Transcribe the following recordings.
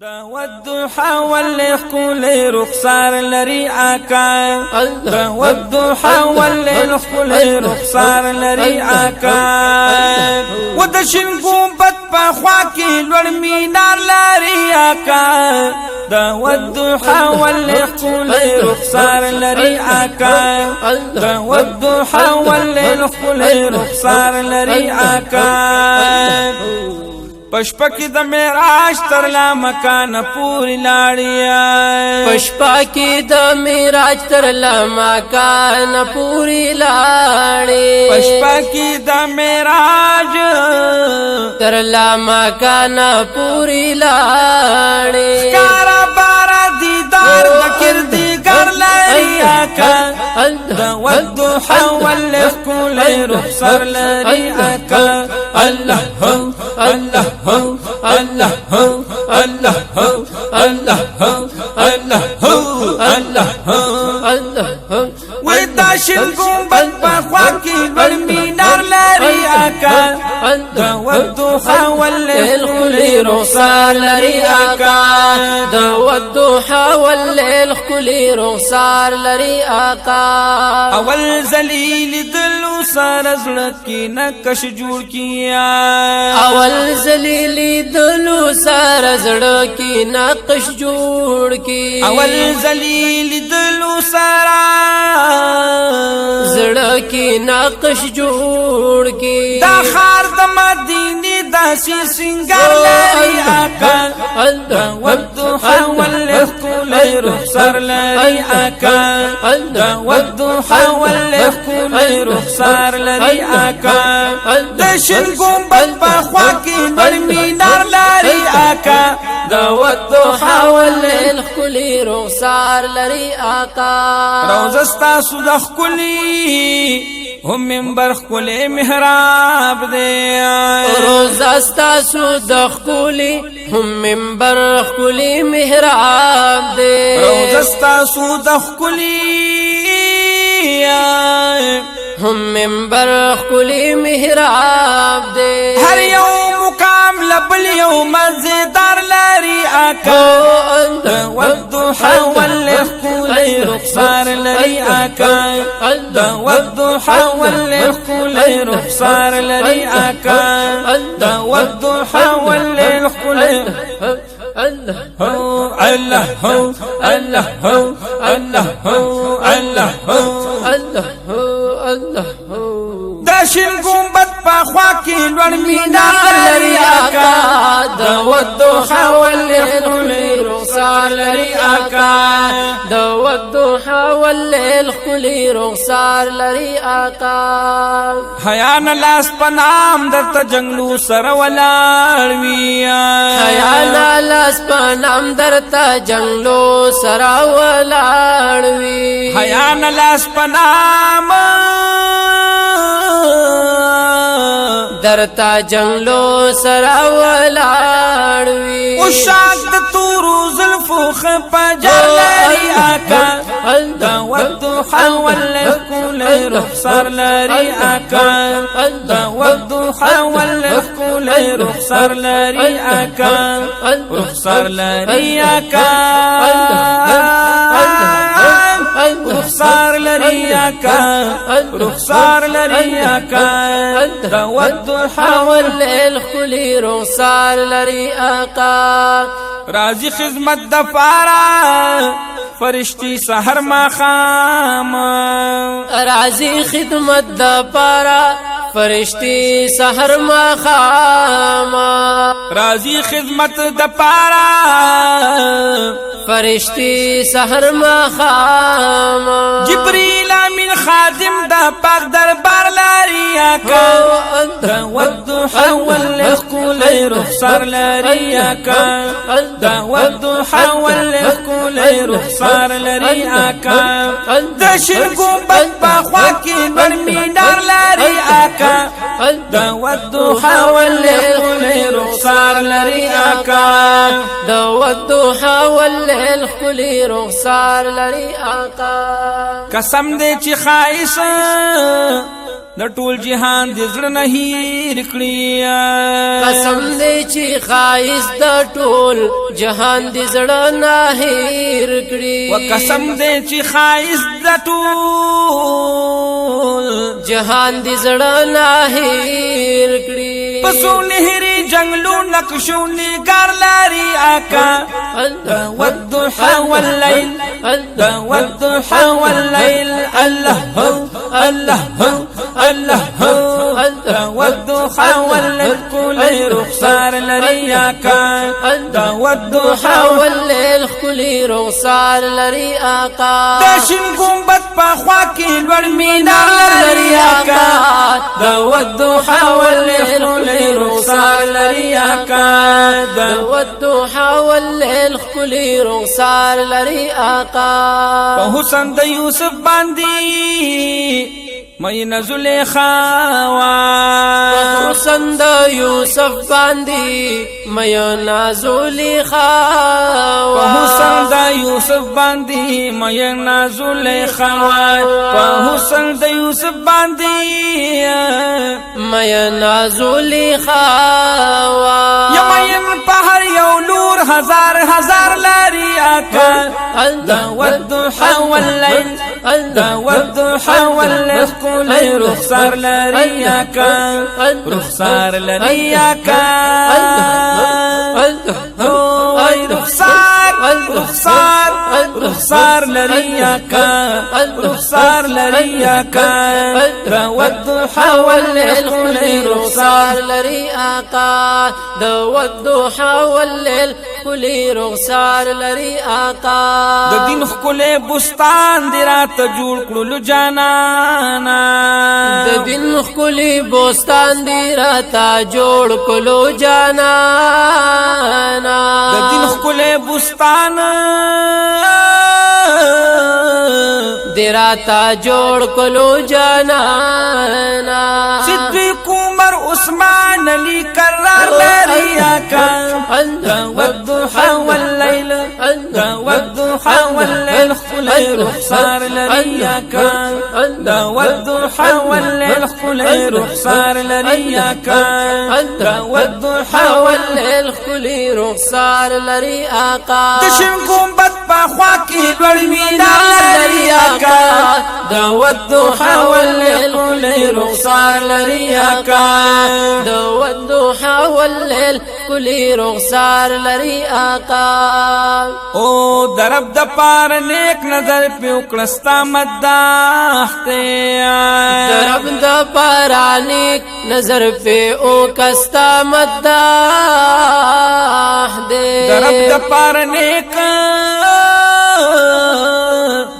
دا والضحى والليل كل رخصار لري آكا دا والضحى والليل كل رخصار لري آكا ودشن قومبت پخواکی لور مینار لري آكا دا والضحى والليل كل رخصار لري آكا دا والضحى والليل كل رخصار لري آكا پشپا کی دا میراج ترلا مکان پوری لاڑیا پشپا کی دا میراج ترلا مکان پوری لاڑی پشپا کی دا میراج ترلا مکان پوری لاڑی کارا بارا دیدار دکر دیگر لری آکا دا والضحى والليل كل رخصار لري آكا الله هو الله هو الله هو الله هو الله هو الله هو الله هو الله هو وداشن قومبت پخواکی والمینار لري آكا دا والضحى والليل كل رخصار لري آكا دا والضحى والليل كل رخصار لري آكا اول زلیل دلو سار زړکی نقش جوړ کیا اول زلیلی دلو سار زړکی نقش جوړ کی اول زلیل دلو سار زړکی نقش جوړ کی دا خار د مدینه داسې سنگار لري آقا دا والضحى والليل كل رخصار لري آقا دا والضحى والليل كل رخصار لري آقا دشن گنبد پخواکی برمینار لري آقا دا والضحى والليل كل رخصار لري آقا روز استاسو د خلی هم منبر خلی محراب دے روز استاسو د خلی هم منبر خلی محراب دے روز استاسو د خلی هم منبر خلی محراب دے هر یو مقام لبل یو مزیدار لري آقا والضحى والليل كل رخصار لري آقا والضحى والليل كل رخصار لري آقا والضحى والليل كل الله هو الله هو الله هو الله هو الله هو الله هو الله هو داشن گنبد پخواکی لور مینار لري آقا دا والضحى والليل كل رخصار لري آقا دا والضحى والليل كل رخصار لري آقا حیان لاس پنام درتا جنگلو سر ولاړ وی حیان لاس پنام درتا جنگلو سرا ولاړ وی حیان لاس پنام درتا جنگلو سرا ولاړ وی او شاک د تورو زلفو خپا جلری آقا دا والضحى والليل كل رخصار لري آقا دا والضحى والليل كل رخصار لري آقا رخصار لري آقا رخصار لري آقا رخصار لري آقا دا والضحى والليل كل رخصار لري آقا راضی خدمت دفارا فرشتي سحر ما خام راضی خدمت د پارا فرشتي سحر ما خام راضی خدمت دفارا فرشتي سحر ما خام جبريل من خادم دا پاک دربار لري آقا والضحى والليل كل رخصار لري آقا والضحى والليل كل رخصار لري آقا دشن گنبد پخواکی برمینار لري آقا والضحى والليل كل رخصار لري آقا والضحى والليل كل رخصار لري آقا قسم دے چی خائص د ټول جهان د زړه نه هیر کړی قسم دې چې خایس د ټول جهان دې زړه نه هیر کړی و قسم دې چې خایس د ټول جهان دې زړه نه هیر کړی پسو نهری جنگلو نقشو نگار لاری آقا والضحى والليل والضحى والليل الله هو الله هو الله هو والضحى والليل كل رخصار لري آقا والضحى والليل كل رخصار لري آقا داشن گنبد پا خواکی لور مینار لري آقا والضحى والليل كل رخصار لري آقا والضحى والليل كل رخصار لري آقا په حسن د یوسف باندې مین زلیخا حسن د یوسف باندې مین زلیخا حسن د یوسف باندې مین زلیخا حسن د یوسف باندې مین زلیخا یا مین په هر یو لور هزار هزار لري آقا والضحى والليل والضحى والليل كل رخصار لري آقا رخصار لري آقا رخصار رخصار رخصار لري آقا رخصار لري آقا والضحى والليل كل رخصار لري آقا والضحى والليل كل رخصار لري آقا د دین خلې بستان دی رات جوړ کړلو جانانا د دین خلې بستان دی رات جوړ کړلو جانانا د دین خلې بستان دی رات جوړ کړلو جانانا صدیق عمر عثمان علی قرار لري آقا والضحى والليل والضحى والليل كل رخصار لري آقا والضحى والليل كل رخصار لري آقا والضحى والليل كل رخصار لري آقا دشن گنبد په خوا کې لوړ مینار لري آقا والضحى والليل كل رخصار لري آقا والضحى والليل كل رخصار لري آقا او درب د پار نیک نظر پیو کړستا مداحته درب د پار نیک نظر په او کستا مداح دے درب د پار نیک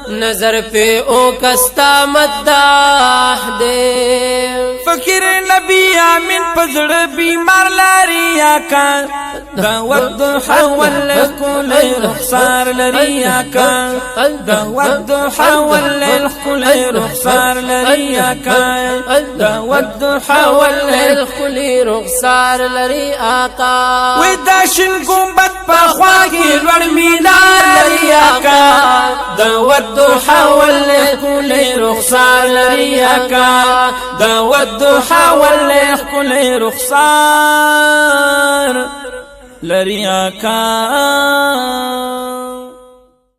نظر पे ओ कस्ता मद्दाह दे फकीर नबी आमीन पजड़ बीमार लारी आका والضحى والليل كل رخصار لري آقا والضحى والليل كل رخصار لري آقا والضحى والليل كل رخصار لري آقا وداشن گنبد په خوا کې لوړ مینار لري آقا والضحى والليل كل رخصار لري آقا والضحى والليل كل رخصار لري آقا